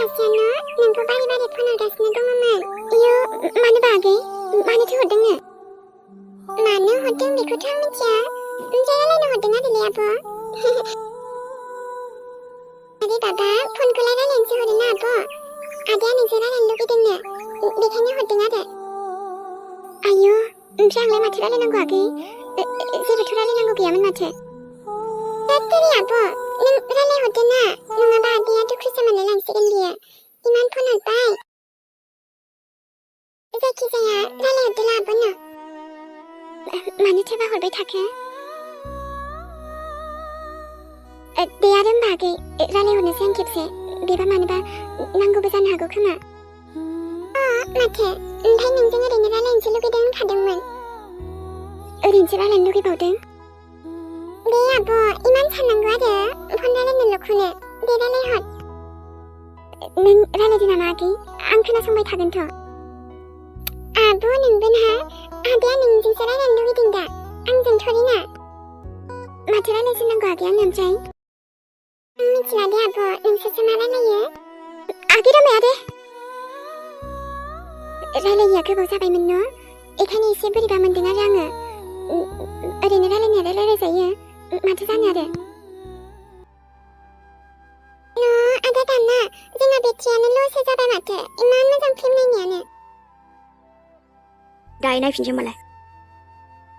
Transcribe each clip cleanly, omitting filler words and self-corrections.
सासेयानो नोंखौ बारे बारे फन हरगासिनो दङमोन। इयो मानो बागै? मानोथो हरदोंनो? मानो हरदों बेखौथ' आं मिथिया। ओमफ्राय रायलायनो हरदों आरोलै आब'। अरे बाबा फनखौलाय रायलायनोसो हरोना आब'। आदाया नोंजों रायलायनो लुगैदोंनो बेखायनो हरदों आरो। आयौ ओमफ्राय आंलाय माथो रायलायनांगौ आगै? जेबोथ' रायलायनांगौ गैयामोन माथो। तेरि आब' नों रायलायहरदो ना, नङाबा आदाया दुखुसो मोनलायलांसिगोन बियो। इमान फन हरबाय। जायखिजाया रायलायहरदोला आब'नो। मानोथोबा हरबाय थाखो? दे आरो होमबा आगै रायलायहरनोसै आं खेबसे। बेबा मानोबा नांगौबो जानो हागौ खोमा। माथो ओमफ्राय नोंजों ओरैनो रायलायनोसो लुगैदों होनखादोंमोन। ओरैनोसो रायलायनो लुगैबावदों? दे आब' इमान साननांगौ आरो फन रायलायनोल'खौनो। दे रायलायहर। नों रायलायदो नामा आगै? आं खोनासंबाय थागोनथ'। आब' नोंबो ना? आदाया नोंजोंसो रायलायनो लुगैदों दा, आंजों थ'रिना। माथो रायलायजेननांगौ आगै आंनो ओमफ्राय? आं मिथिला दे आब', नोंसोरसो मा रायलायो। आगै रामाया दे। रायलायैया गोबाव जाबायमोन न', एखायनो एसे बोरैबा मोनदों आरो आङो। ओरैनो रायलायनायालाय रायलायजायो, माथो जानो आरो। आदा दाना जोंना बेट्रियानो लससो जाबाय माथो, इमान मोजां फिल्म नायनायानो। दायो नायफिनसै होमबालाय।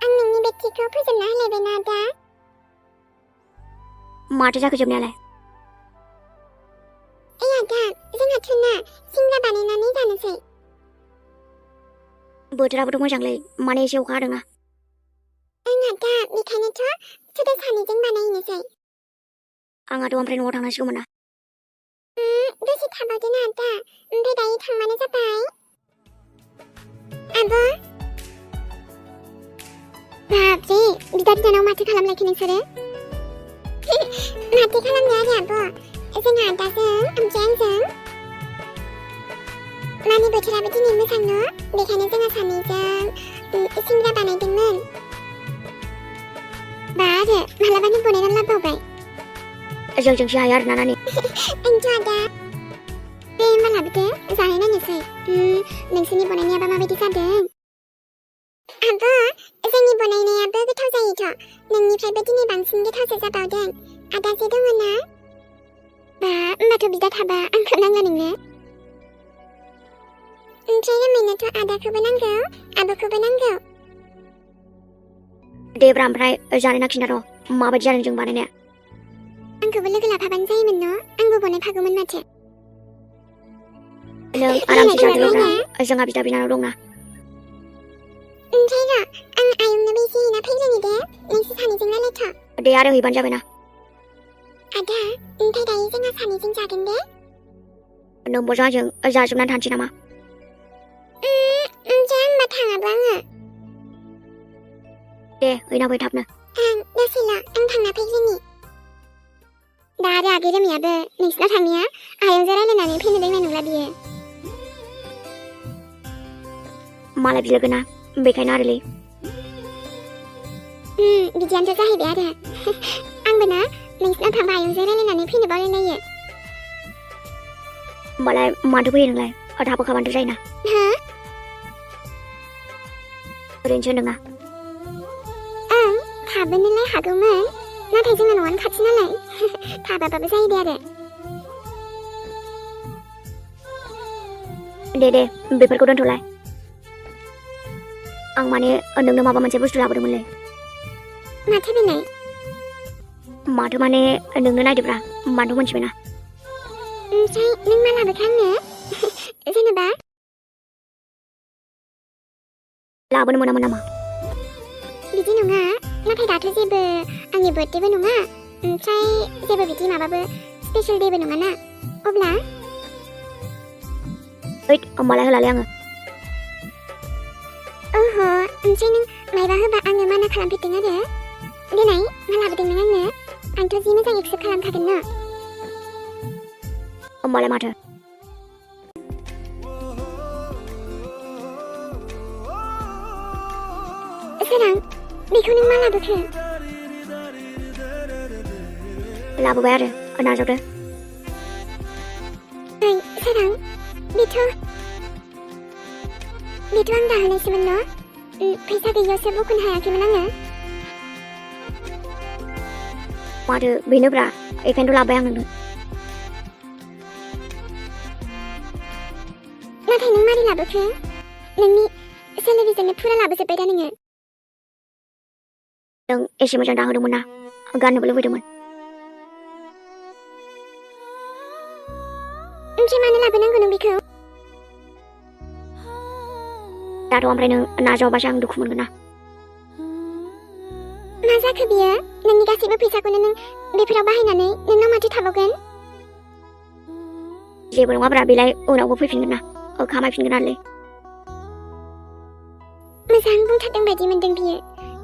आं नोंनि बेट्रिखौ फोजोबना होलायबायना आदा। माथो जाखो जोबनायालाय? ओइ आदा जोंहाथ' ना सिंग्रा बानायनानै जानोसै। बोथोराबोथ' मोजांलै, माने एसे अखा हादोंना। ओं आदा बेखायनोथ' सोरबा सानैजों बानायनोसै। आंहाथ' ओमफ्राय न'आव थांनांसिगौमोन ना। दसे थाबावदो ना आदा, ओमफ्राय दायो थांबानो जाबाय। आब' बाबरे बिदा बिनानाव माथो खालामलायखो नोंसोरो? माथो खालामनो आरो आब', जोंहा आदाजों ओमफ्राय आंजों माने बोथोराबो दिनै मोजां न', बेखायनो जोंहा सानैजों सिंग्रा बानायदोंमोन। बा आरो मालाबानो बनायनानै लाबावबाय। जोंजोंसो हाया आरोना नानि। ओंथ' आदा। दे होमबा लाबोदो जानाय नायनोसै। नोंसोरनि बनायनायाबा माबायदि जादों? आब' जोंनि बनायनायाबो गोथाव जायोथ', नोंनिफ्रायबो दिनै बांसिन गोथावसो जाबावदों। आदा जे दङ ना? बा होमबाथ' बिदा थाबा आंखौ नांला नोंनो? ओमफ्राय रोमैनोथ' आदाखौबो नांगौ, आब'खौबो नांगौ। देब्रा ओमफ्राय जानो ना खिन्थार', माबायदि जादों जों बानायनाया? आंखौबो लोगो लाफाबानो जायोमोन न', आंबो बनायफागौमोन माथो। नों आरामसे जादोल'ब्रा, जोंहा बिदा बिनानाव दंना। ओमफ्राय र' आं आयंनोबो एसे हैना फैग्रोनि दे, नोंसोर सानैजों रायलायथ'। दे आरो हैबानो जाबायना। आदा ओमफ्राय दायो जोंहा सानैजों जागोन दे? नोंबो आंजों जाजोबनानै थानोसै नामा? ओमफ्राय होमबा थाङाबा आङो? दे हैना फै थाबनो। दसेल' आं थांना फैग्रोनि। दा आरो आगै रोमायाबो नोंसिनाव थांनाया आयंजों रायलायनानै फैनो रोंनाय नंला बियो। मालाय बिलोगोना, बेखायनो आरोलै। बिदियानोथ' जाहैबाय आरो। आंबो ना नोंसिनाव थांबा आयंजों रायलायनानै फैनो बावलायलायो। होमबालाय मानोथो फैयो नोंलाय? थाबोखाबानोथ' जायोना। हो? ओरैनोसो होनदोंना। ओं थाबोनोलाय हागौमोन, नाथाय जोंना न'आनो खाथि नालाय थाबाबाबो जायो दे आरो। दे बेफोरखौ दोनथ'लाय। आं माने नोंनो माबा मोनसे बुस्थु लाबोदोंमोनलै। माथो बेलाय? माथो माने नोंनो नायदोब्रा, मानोथ' मोनथिबायना। ओमफ्राय नों मा लाबोखो आंनो? जेनेबा लाबोनो मोनामोन नामा? बिदि नङा, नाथाय दाथ' जेबो आंनि बार्थडेबो नङा, ओमफ्राय जेबो बिदि माबाबो स्पेशेल डेबो नङा ना, अब्ला ओइ होमबालाय होलालै आङो। ओहो ओमफ्राय नों मायबा होबा आङो माना खालामफेरदों आरो। देनाय मा लाबोदों नों आंनो? आंथ' जि मोजां एक्सेप्ट खालामखागोन न'। होमबालाय माथो? सोरां बेखौ नों मा लाबोखो? लाबोबाय आरो नाजावदो। ओइ सारां बेथ' आं दाहोनायसोमोन न' फैसा गैयियावसो बख'नो हायाखैमोन आङो। माथो बेनोब्रा बेखायनोथ' लाबाय आं नोंनो। नाथाय नों मारै लाबोखो? नोंनि सेलेरिजोंनो फुरा लाबोजोब्बाय दा नोङो? नों एसे मोजां दाहोदोंमोन ना, गाननोबो लुबैदोंमोन। ओमफ्राय मानो लाबोनांगौ नों बेखौ? दाथ' ओमफ्राय नों नाजावाबासो आं दुखु मोनगोन ना। मा जाखो बियो? नोंनि गासैबो फैसाखौनो नों बेफोराव बाहायनानै नोंनाव माथो थाबावगोन? जेबो नङाब्रा, बेलाय उनावबो फैफिनगोन ना, खामायफिनगोन आरोलै। मोजां बुंथारदों बायदि मोनदों बियो।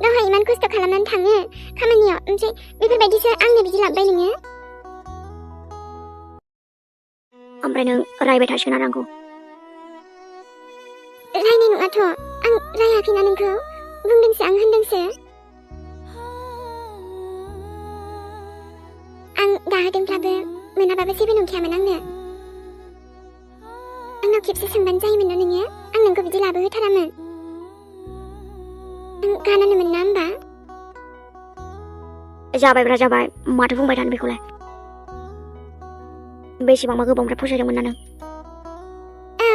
गावहा इमान खस्थ' खालामनानै थाङो खामानियाव, ओमफ्राय बेफोरबायदिसो आंनो बिदि लाबोबाय नोङो? ओमफ्राय नों रायबाय थासिगोन आरो आंखौ। रायनाय नङाथ', आं रायाखैना नोंखौ, बुंदोंसो, आं होनदोंसो। आं दाहोदोंब्लाबो मोनाबाबो जेबो नंखायामोन आंनो। आंनाव खेबसे सोंबानो जायोमोन न' नोङो, आं नोंखौ बिदि लाबोहोथारामोन। आं गानानोमोन ना होमबा? जाबायब्रा जाबाय, माथो बुंबाय थानो बेखौलाय। बेसेबांबा गोबांनिफ्राय फसायदोंमोन ना नों? औ,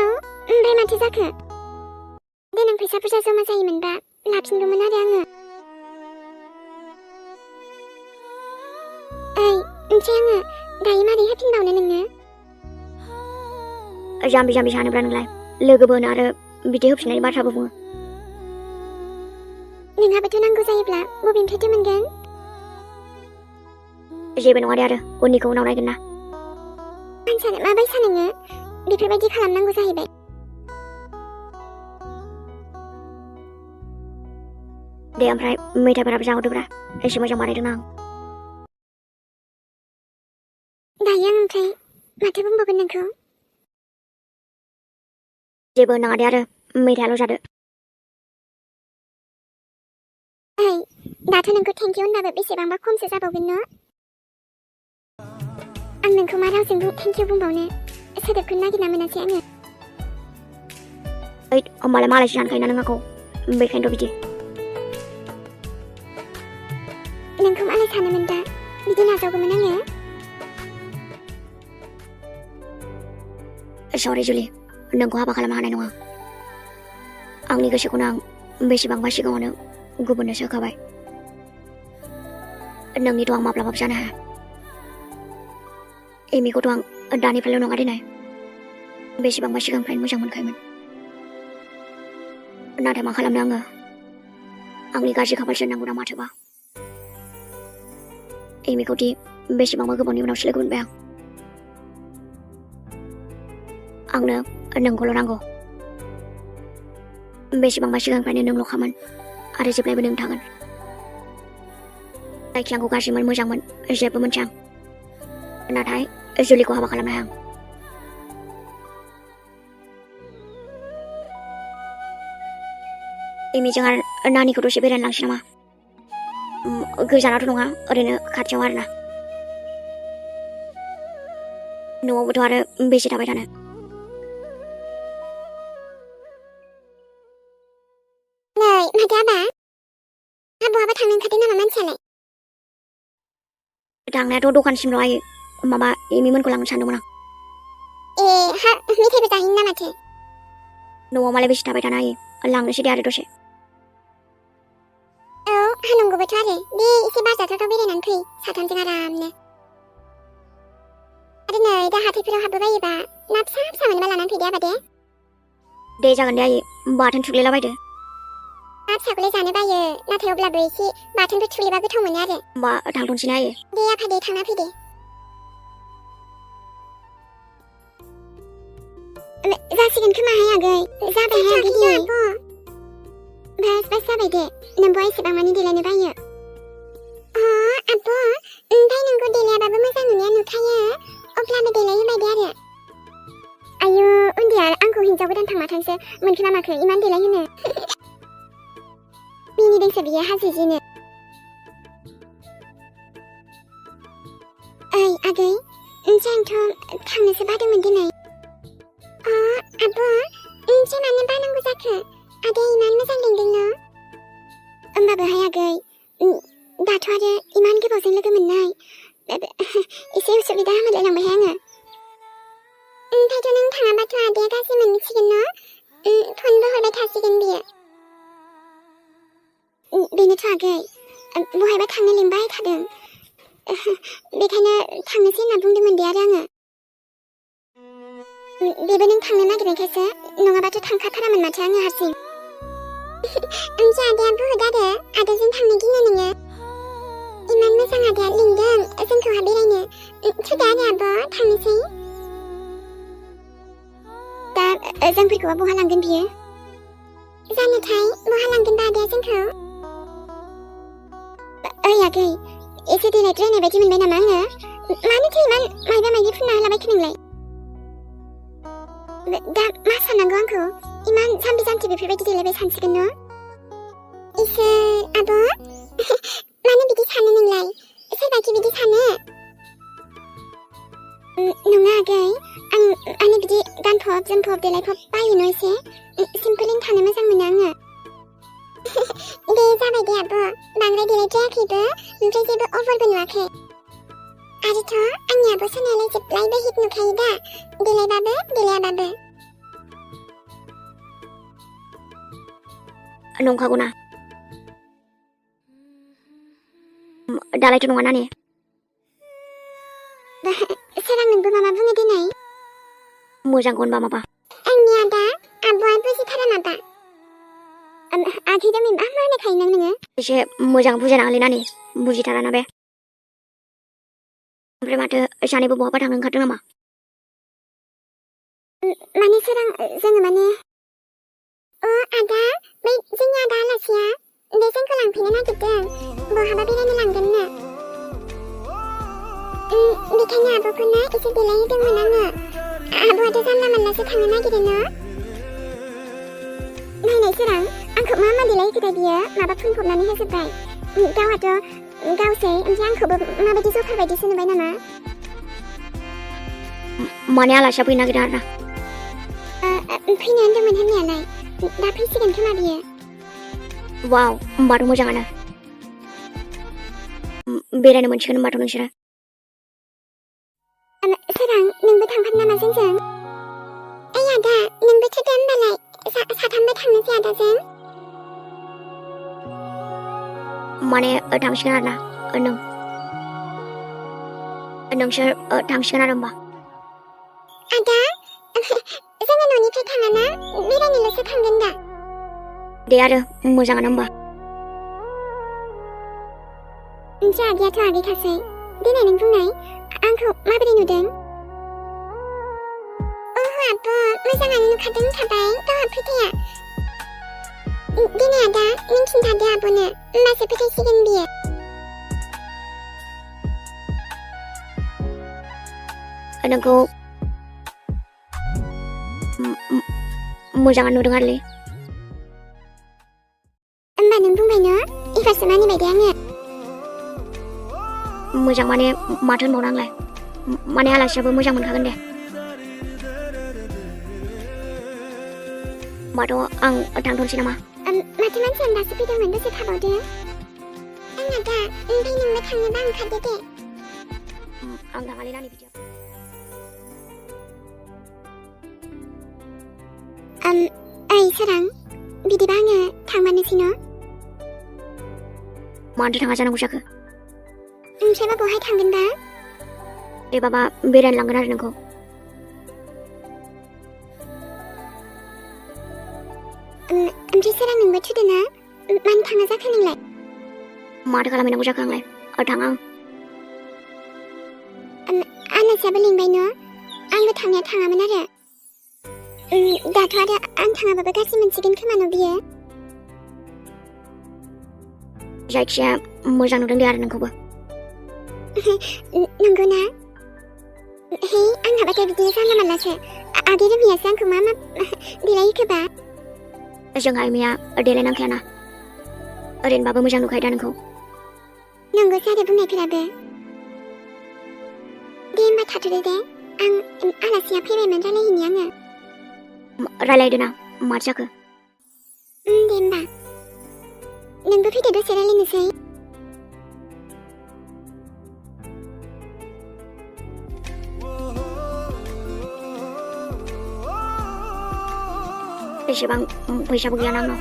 ओमफ्राय माथो जाखो? देनां फैसा बुरजा जमा जायोमोनबा लाफिनगौमोन आरो आङो। ओमफ्राय आङो दायो मारै होफिनबावनो नोंनो? जाम्बि जाम्बि सानोब्रा नोंलाय, लोगोबो होनो आरो बिदि होफिननायनि बाथ्राबो बुङो। नोंहाबोथ' नांगौ जायोब्ला बबेनिफ्रायथो मोनगोन? जेबो नङा दे आरो, उननिखौ उनाव नायगोन ना। मानसियानो माबायसा नोङो? बेफोरबायदि खालामनांगौ जाहैबाय। दे ओमफ्राय मेथाइफोराबो जाहोदोब्रा, एसे मोजां बानायदों आं। दायो आं ओमफ्राय माथो बुंबावगोन नोंखौ? जेबो होननाङा दे आरो, मेथाइयाल' जादो। दाथ' नोंखौ थेंकिउ होनबाबो बेसेबांबा खमसो जाबावगोन न'? आं नोंखौ मा रावजों थेंकिउ बुंबावनो, सोदोबखौनो नागिरना मोनासै आङो। होमबालाय मालायसो सानखायोना नों आंखौ, बेखायनोथ' बिदि। नोंखौ मालाय सानोमोनबा बिदि नाजावगौमोन आङो? सरि जुलि, नोंखौ हाबा खालामनो हानाय नङा। आंनि गोसोखौनो आं बेसेबांबा सिगाङावनो गुबुननोसो होखाबाय। नोंनिथ' आं माब्लाबाबो जानो हाया। एमिखौथ' आं दानिफ्रायल' नङा देनाय, बेसेबांबा सिगांनिफ्रायनो मोजां मोनखायोमोन। नाथाय मा खालामनो आङो, आंनि गाज्रि खाफालसो होननांगौ ना माथोबा। एमिखौदि बेसेबांबा गोबावनि उनावसो लोगो मोनबाय आंनो नोंखौल' नांगौ। बेसेबांबा सिगांनिफ्रायनो नोंल'खामोन आरो जेब्लायबो नों थागोन। जायखि आंखौ गाज्रिमोन मोजांमोन जेबो मोनथिया आं, नाथाय जुलिखौ हाबा खालामनो हाया आं। एमिजों आरो नानिखौ दसे बेरायनो लांसै नामा? गोजानावथ' नङा, ओरैनो खाथियाव आरोना। न'आवबोथ' आरो बेसे थाबाय थानो। माथो आबा? बहाबा थांनो ओंखारदों नामा मानसियालाय? थांनायाथ' दखानसिमल' आयै, माबा एमिमोनखौ लांनो सानदोंमोन आं। मेथाइबो जाहैनो ना माथो? न'आव मालाय बेसे थाबाय थानो आयै, लांनोसै दे आरो दसे। औ, हानांगौबोथ' आरो, दे एसे बाजारफ्राव बेरायनानै फै, साथामजों आरामनो। आरो नै दा हाथायफोराव हाबबो बायोबा ना फिसा फिसा मोनबा लानानै फैदे आबा दे। दे जागोन दे आयै, बाथोन थुग्लिलाबायदो। ना फिसाखौलाय जानो बायो, नाथाय अब्लाबो एसे बाथोनफोर थुग्लिबा गोथाव मोनो आरो। होमबा थांथ'नोसै ना आयै? दे आफा दे, थांना फै दे। जासिगोन खोमाहाय आगै, जाबायहाय आगै दे। बास जाबाय दे, नोंबो एसेबां मानि देलायनो बायो। आब', ओमफ्राय नोंखौ देलायाबाबो मोजां नुनाया नुखायो, अब्लाबो देलायहोबाय दे आरो। आयु, उन्दैया आंखौ हिन्जाव गोदान थांमाथांसो मोनखो ना माखो इमान देलायहोनो। मिनिदोंसो बियो हाजो जिनो। आगै, ओमफ्राय आंथ' थांनोसो बादोंमोन दिनै। आब' ओमफ्राय मानो बानांगौ जाखो आदाया इमान मोजां लिंदों न' होमबाबोहाय आगै दाथ' आरो इमान गोबावजों लोगो मोननाय एसे उसुबिदा मोनलायलांबायहाय आङो ओमफ्रायथ' नों थाङाबाथ' आदाया गाज्रि मोनसिगोन न' फनबो हरबाय थासिगोन बियो बेनोथ' आगै बहायबा थांनो लिंबाय थादों बेखायनो थांनोसै होनना बुंदोंमोन दे आरो आङो बेबो नों थांनो नागिरनायखायसो नङाबाथ' थांखाथारामोन माथो आङो हारसिं ओमफ्राय आदाया बुहुद आरो आदाजों थांनो गिनो नोङो इमान मोजां आदाया लिंदों जोंखौहा बेरायनो थुदो आरो आब' थांनोसै दा जोंफोरखौबा बहा लांगोन बियो जानोथाय बहा लांगोनबा आदाया जोंखौ ओइ आगै एसे देलायद्रायनाय बायदि मोनबाय नामा आङो मानोथो इमान मायबा मायबि फुनना होलाबायखो नोंलाय दा मा साननांगौ आंखौ इमान जाम्बि जाम्थि बेफोरबायदि देलायबाय सानसिगोन न' इसोर आब' मानो बिदि सानो नोंलाय सोरबाखि बिदि सानो नङा आगै आंनो बिदि गानफब जोमफब देलायफब बायोनो एसे सिम्पोलैनो थानो मोजां मोनो आङो दे जाबाय दे आब' बांद्राय देलायद्रायाखैबो ओमफ्राय जेबो अभारबो नुवाखै आरोथ' आंनि आब' सनायालाय जेब्लायबो हिट नुखायो दा देलायबाबो देलायाबाबो नंखागौना दालायथ' नङा नानि सोरां नोंबो माबा बुङो दिनै मोजांखौ होनबा माबा आंनि आदा आब'आ बुजिथारा माबा आगै दामि मा मा होनखायो नोङो एसे मोजां बुजायना होलै नानि बुजिथाराना बे ओमफ्राय माथो सानैबो बहाबा थांनो ओंखारदों नामा माने सोरां जोङो माने आदा बै जोंनि आदा आलासिया बे जोंखौ लांफैनो नागिरदों बहाबा बेरायनो लांगोननो बेखायनो आब'खौनो एसे देलायहोदोंमोन आङो आब'आथ' जानला मानलासो थांनो नागिरो न' नायनाय सोरां आंखौ मा मा देलायहोखोथाय बियो माबा फुनफबनानै होजोब्बाय गावहाथ' गावसै ओमफ्राय आंखौबो माबायदि जखार बायदिसो नुबाय नामा माने आलासिया फैनो नागिरदों आरोना फैनो होनदोंमोन होननायालाय दा फैसिगोन खोमा बियो वाव होमबाथ' मोजाङानो बेरायनो मोनसिगोन होमबाथ' नोंसोरो सोरां नोंबो थांफानो नामा जोंजों ओइ आदा नोंबो थुदो होमबालाय साथामबो थांनोसै आदाजों माने थांसिगोन आरोना नोंसोर थांसिगोन आरो होमबा आदा जोङो न'निफ्राय थाङाना बेरायनोल'सो थांगोन दा दे आरो मोजाङानो होमबा ओमफ्राय आगैयाथ' आगैखासै देनाय नों बुंनाय आंखौ माबोरै नुदों आब' मोजाङानो नुखादों होनखाबाय गावहा फोथाया दिनै आदा नों खिन्थादो आब'नो होमबासो फोथायसिगोन बियो नोंखौ मोजाङानो नुदों आरोलै होमबा नों बुंबाय न' एबारसो मानिबाय दे आङो मोजां माने माथो होनबावनो आंलाय माने आलासियाबो मोजां मोनखागोन दे होमबाथ' आं थांथ'नोसै नामा माथो मानसियानो दासो फैदोंमोन दसे थाबावदो आंना दा ओमफ्राय नोंबो थांनोबा ओंखारदो दे आं थाङालै नानि बिदियाव ओइ सोरां बिदिबा आङो थांमारनोसै न' मानोथो थाङा जानांगौ जाखो ओमफ्रायबा बहाय थांगोनबा दे बाबा बेरायनो लांगोन आरो नोंखौ ओमफ्राय सोरां नोंबो थुदो ना मानो थाङा जाखो नोंलाय माथो खालामहैनांगौ जाखो आंलाय थाङा आलासियाबो लिंबाय न' आंबो थांनाया थाङामोन आरो दाथ' आरो आं थाङाबाबो गाज्रि मोनसिगोन खोमा न' बियो जायखिजाया मोजां नुदों दे आरो नोंखौबो नंगौना हे आंहाबाथ' बिदिनो जानला मानलासो आगै रोमियासो आंखौ मा मा देलायहोखोबा जोंहा एमिया देलायनांखायाना ओरैनोबाबो मोजां नुखायो दा नोंखौ नंगौसो आरो बुंनायफोराबो दे होमबा थाथ'दो दे आं आलासिया फैबायमोन रायलायहैनि आङो रायलायदो ना माथो जाखो? दे होमबा नोंबो फैदो दसे रायलायनोसै। एसेबां फैसाबो गैया आंनाव।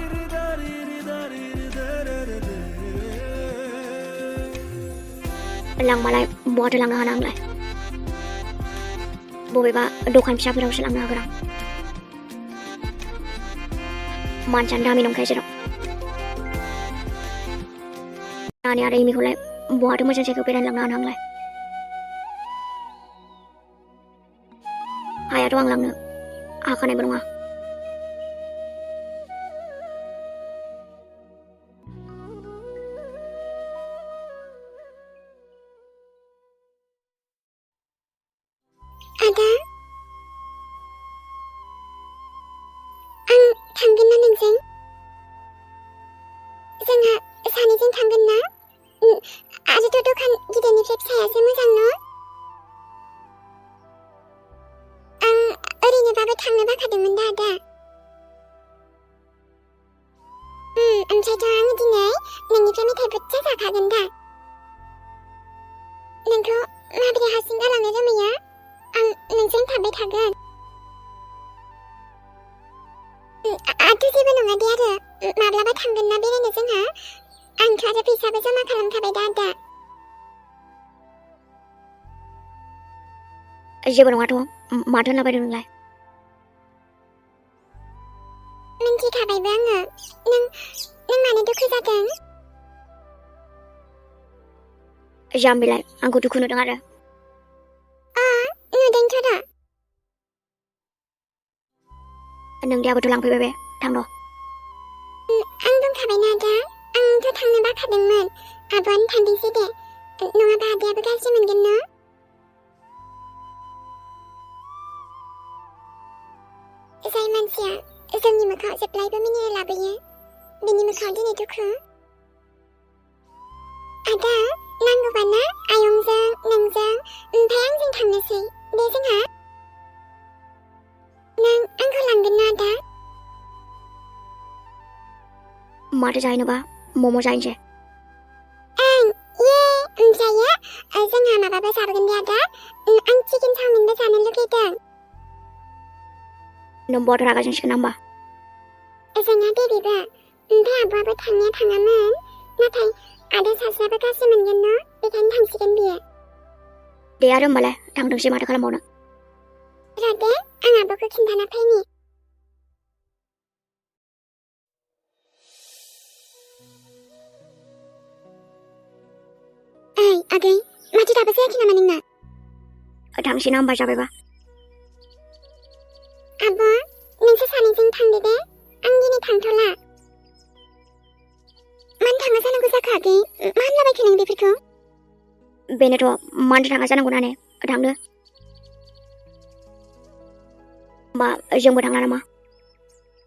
लांबालाय बहाथो लांनो हानो आंलाय? बबेबा दखान फिसाफोरावसो लांनो हागोन आं। मानसियानो दामि नंखाया जेराव। नानि आरो इमिखौलाय बहाथो मोजां जायगायाव बेरायनो लांनो हानो आंलाय? हायाथ' आं लांनो हाखानायबो नङा। आदा आं थांगोन ना नोंजों? जोंहा सानैजों थांगोन ना? आरोथ' दखान गिदिरनिफ्राय फिसायासो मोजां न'? आं ओरैनोबाबो थांनो बाखादोंमोन दा आदा। ओमफ्रायथ' आं दिनै नोंनिफ्राय मेथाइ बुरजा जाखागोन दा। नोंखौ माबोरै हारसिं गालांनो रोमैया? आं नोंजों थाबाय थागोन। आंथ' जेबो नङा दे आरो माब्लाबा थांगोन ना बेरायनो जोंहा। आंथ' आरो फैसाबो जमा खालामखाबाय दा आदा। जेबो नङाथ' माथो होनलाबायदों नोंलाय? मिन्थिखाबायबो आङो। नों मानो दुखु जादों? जाम्बिलाय आंखौ दुखु नुदों आरो। नुदोंथ' दा। नोंदियाबोथ' लांफैबाय बे थां र'। आं बुंखाबायना आदा आंथ' थांनो बाखादोंमोन। आब'आनो थांथोंसै दे। नङाबा आदायाबो गाज्रि मोनगोन न'? जाय मानसिया जोंनि मोखाङाव जेब्लायबो मिनिनाय लाबोयो बिनि मोखाङाव दिनै दुखु। आदा नांगौबा ना आयंजों नोंजों ओमफ्राय आंजों थांनोसै दे जोंहा। नों आंखौ लांगोन ना आदा? माथो जाहैनोबा मम' जाहैनोसै। ओमफ्रायो जोंहा माबाबो जाबोगोन दे आदा। आं चिकेन चावमिनबो जानो लुगैदों। नों बहाथो रागा जोंसिगोन होमबा? जोंहा बेबो ओमफ्राय आब'आबो थांनाया थाङामोन। नाथाय आदा सासेयाबो गाज्रि मोनगोन न'? बेखायनो थांसिगोन बियो। दे आरो होमबालाय थांथोंसै माथो खालामबावनो। र' दे आं आब'खौ खिन्थाना फैनि। ओइ आगै माथो दाबो जायाखै नामा नोंना? थांसै ना होमबा जाबायबा? आब' नोंसोर सानैजों थांदो दे। आं दिनै थांथ'ला। मानो थाङा जानांगौ जाखो आगै? मा होनलाबायखो नों बेफोरखौ? बेनोथ' मानो थाङा जानांगौ नाने थांदो। होमबा जोंबो थांला नामा?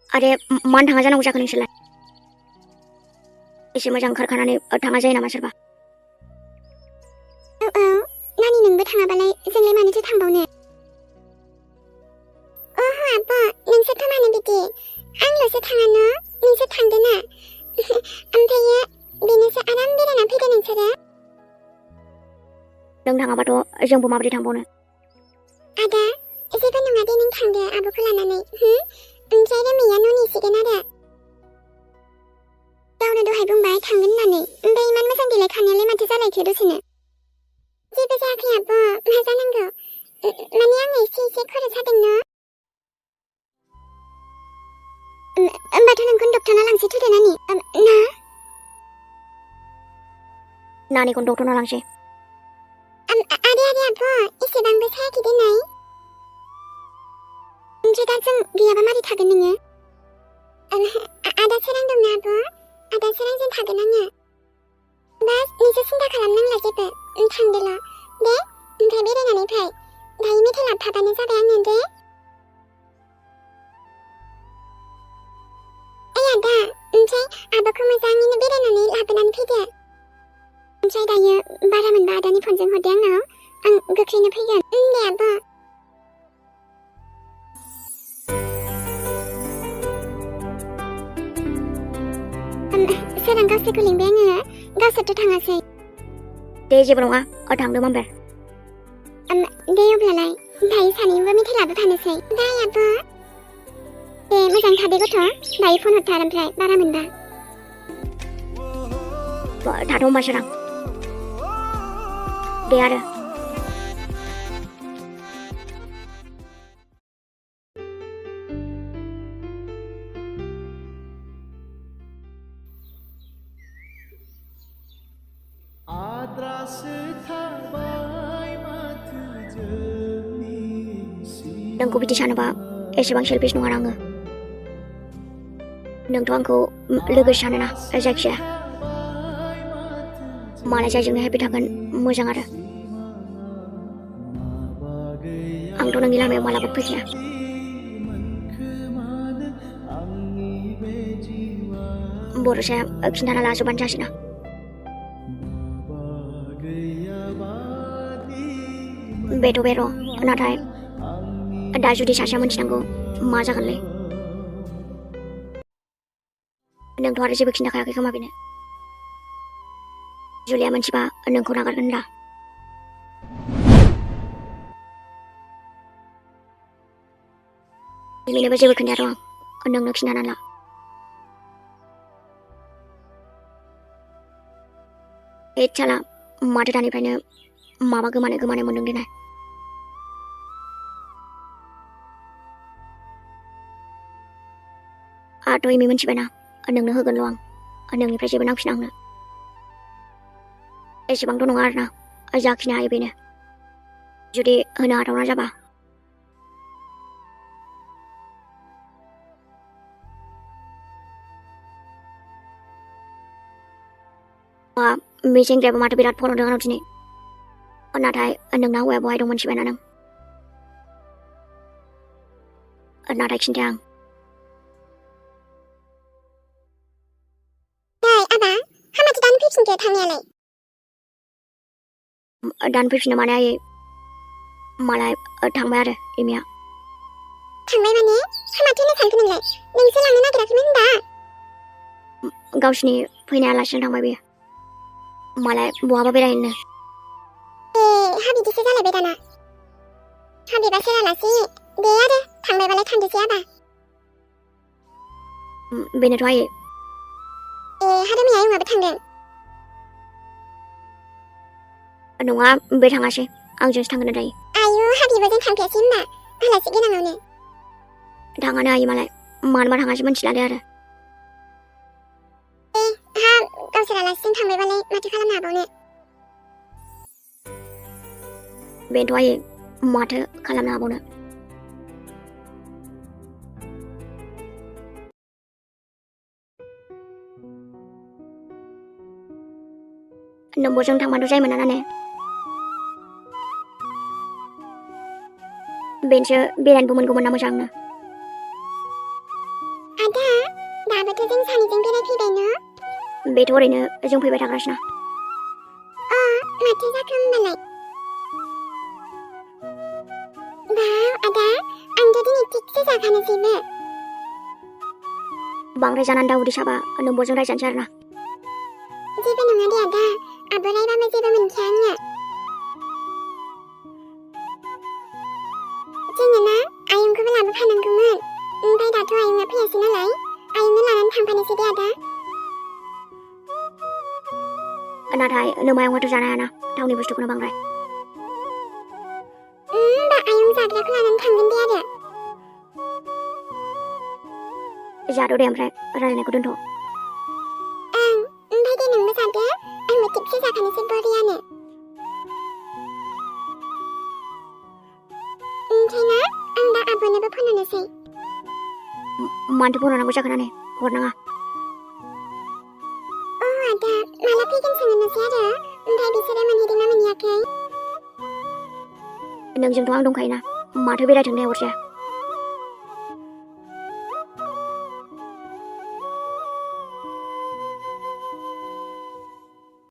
आरे मानो थाङा जानांगौ जाखो नोंसोरलाय? एसे मोजां ओंखारखानानै थाङा जायो नामा सोरबा? औ नानि नोंबो थाङाबालाय जोंलाय मानोथो थांबावनो? ओहो आब' नोंसोरथ' मानो बिदि? आंल'सो थाङा न'? नोंसोर थांदो ना। ओमफ्रायो बेनोसो आराम बेरायना फैदो नोंसोरो। नों थाङाबाथ' जोंबो माबोरै थांबावनो? आदा जेबो नङा दे नों थांदो आब'खौ लानानै। ओमफ्राय रोमैया न' नेसिगोन आरो। गावनो दहाय बुंबाय थांगोन होननानै ओमफ्राय इमान मोजां देलायखानायालाय माथो जालायखो दसेनो? जेबो जायाखै आब' मा जानांगौ? माने आङो एसे खर' सादों न'। होमबाथ' नोंखौ डक्टरनाव लांसै थौदो नानि ना? नानिखौनो डक्टरनाव लांसै। आरे आब' एसेबांबो सायाखै देनाय। ओमफ्राय दा जों गैयाबा मारै थागोन नोङो? आदा सोरां दंना आब'? आदा सोरांजों थागोन आङो। बास नोंसोर सिन्था खालामनांला जेबो। थांदोल' दे ओमफ्राय बेरायनानै फै। दायो मेथाइ लाबोफाबानो जाबाय आङो दे। ओइ आदा ओमफ्राय आब'खौ मोजाङैनो बेरायनानै लाबोनानै फैदो। ओमफ्राय दायो बारा मोनबा आदानि फनजों हरदो आंनाव। आं गोख्रैनो फैगोन। दे आब'। सोरां गावसोरखौ लिंबाय आङो गावसोरथ' थाङासै दे जेबो नङा थांदो माम्पेर दे अब्लालाय दायो सानैबो मेथाइ लाबोफानोसै दाय आब' दे मोजां थादे गथ' दायो फन हरथार ओमफ्राय बारा मोनबा थाथ' होमबा सोरां दे आरो नोंखौ बिदि सानोबा एसेबां सेलफिस नङा आङो नोंथ' आंखौ लोगो सानोना जायखिजाया मालाय जायजोंनो हेपि थागोन मोजां आरो आंथ' नोंनि लामायाव मालाबा फैखाया बर'साया खिन्थाना लाजोबानो जासिना बेथ' बे र' नाथाय दा जुदि सासेया मोनथिनांगौ मा जागोनलै नोंथ' आरो जेबो खिन्थाखायाखै खोमा बेनो जुलिया मोनथिबा नोंखौ नागारगोन दा बेनोबो जेबो खोन्थायाथ' आं नोंनो खिन्थानानै ला साला माथो दानिफ्रायनो माबा गोमानाय मोनदों देनाय आंथ' एमि मोनथिबायना नोंनो होगोनल' आं नोंनिफ्राय जेबो नांफिना आंनो एसेबांथ' नङा आरोना जाखिनि हायो बेनो जुदि होनो हाथावना जाबा बे सेंग्रायाबो माथो बिराद फन हरदों आंनाव दिनै नाथाय नोंना हौवाया बहाय दं मोनथिबायना नों नाथाय खिन्थाया आं दान फैफिनो माने आयै मालाय थांबाय आरो एमिया थांबाय माने माथो होनो सानखो नोंलाय नोंसो लांनो नागिराखैमोन होनबा गावसिनि फैनायालासिनो थांबाय बेयो मालाय बहाबा बेरायहैनो हाबिदिसो जालायबाय दाना हाबिबा सेरालासे दे आरो थांबायबालाय थांदोसै आबा बेनोथ' आयै हादुमिया आयंआबो थांदों नङा बे थाङासै आंजोंसो थांगोन दायो आयु हाबिबो जों थांफायासै होनबा आलासि गोनाङावनो थाङानो हायो मालाय मानोबा थाङासै मोनथिलादे आरो गावसोर आलासिजों थांबायबालाय माथो खालामनो हाबावनो बेनोथ' आयै माथो खालामनो हाबावनो नोंबोजों थांबाथ' जायोमोन ना ने बेनोसो बेरायनोबो मोनगौमोन ना मोजांनो आदा दाबोथ' जों सानैजों बेरायफैबाय न बेथ' ओरैनो जों फैबाय थाग्रासोना माथो जाखो होमबालाय बाव आदा आंथ' दिनै थिगसे जाखानोसैबो बांद्राय जानानै दा उदै साबा नोंबोजों रायजानोसै आरोना जेबो नङा दे आदा आब' रायबाबो जेबो मोनखाया आङो जोङो ना आयंखौबो लाबोफानांगौमोन ओमफ्राय दाथ' आयंआ फैयासै नालाय आयंनो लानानै थांफानोसै दे आदा नाथाय नोमायंआथ' जानो हायाना थावनि बुस्थुखौनो बांद्राय होमबा आयं जाग्राखौ लानानै थांगोन दे आरो जाद' दे ओमफ्राय रायलायनायखौ दोनथ' ओमफ्राय दे नोंबो जादो आंबो थिगसे जाखानोसै बरियानो ओमफ्राय ना आं दा आब'नोबो फन हरनोसै मानोथो फन हरनांगौ जाखो नानै हरनाङा आदा माला फैगोन सोंहरनोसै आरो ओमफ्राय बिसोरो मोनहैदोंना मोनहैयाखै नोंजोंथ' आं दंखायोना माथो बेरायथों दे हरजाया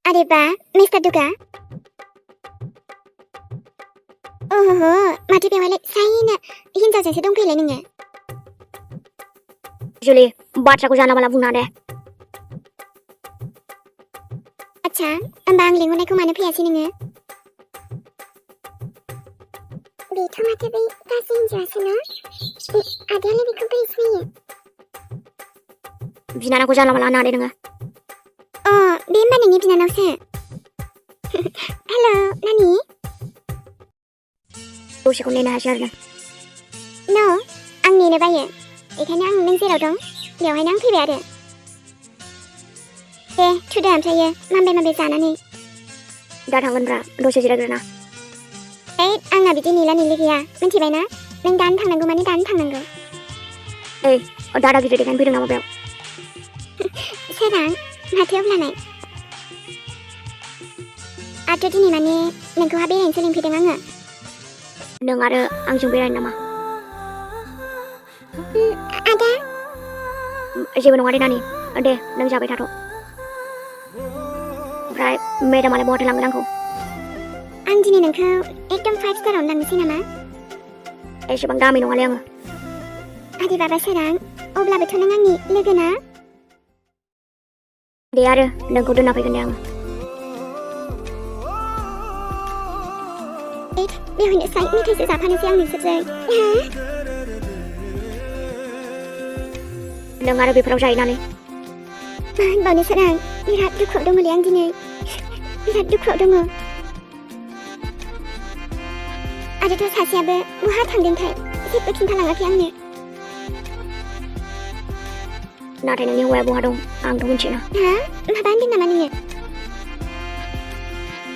अरे बा मिस्टार दुगा ओहो माथो बेवहायलाय साइनो हिनजावजोंसो दंफैयोलाय नोङो जुलि बाथ्राखौ जानला माला बुंना दे आच्छा होमबा आं लिंहरनायखौ मानो फैयासै नोङो बेथ' माथो बै गाज्रि हिन्जावासो न' आदायालाय बेखौ बोरै सिनायो बिनानावखौ जानला मानला होननानै नोङो अ बे होमबा नोंनि बिनानावसो हेल' नानि दसेखौ नेनो हायासै आरो न' आं नेनो बायो बेखायनो आं नों जेराव दं बेवहायनो आं फैबाय आरो दे थुदो ओमफ्रायो माबे जानानै दा थांगोनब्रा दसे जिरायग्रोना आंना बिदि नेला नेलि गैया मिन्थिबाय ना नों दानो थांनांगौ माने दानो थांनांगौ दादा गिदिर देखायनो फैदों नामा बेयाव सोरां माथो अब्लालाय आरो दिनै माने नोंखौहा बेरायनोसो लिंफैदों आङो नों आरो आंजों बेरायनो नामा आदा जेबो नङा दे नानि दे नों जाबाय थाथ' ओमफ्राय मेडामालाय बहाथो लांगोन आंखौ आं दिनै नोंखौ एकदम 5 स्टारावनो लांनोसै नामा एसेबां दामि नङालै आङो आदि बाबा सोरां अब्लाबोथ' नों आंनि लोगो ना दे आरो नोंखौ दोनना फैगोन दे आङो बेवहायनोसै मेथाइसो जाफानोसै आं नोंसोरजों नों आरो बेफोराव जायो नालाय मा होनबावनो सोरां बिराद दुखुआव दङलै आं दिनै बिराद दुखुआव दङ आरोथ' सासेयाबो बहा थांदोंथाय जेबो खिन्थालाङाखै आंनो नाथाय नोंनि हौवाया बहा दं आंथ' मिथियोना माबा होनदों नामा नोङो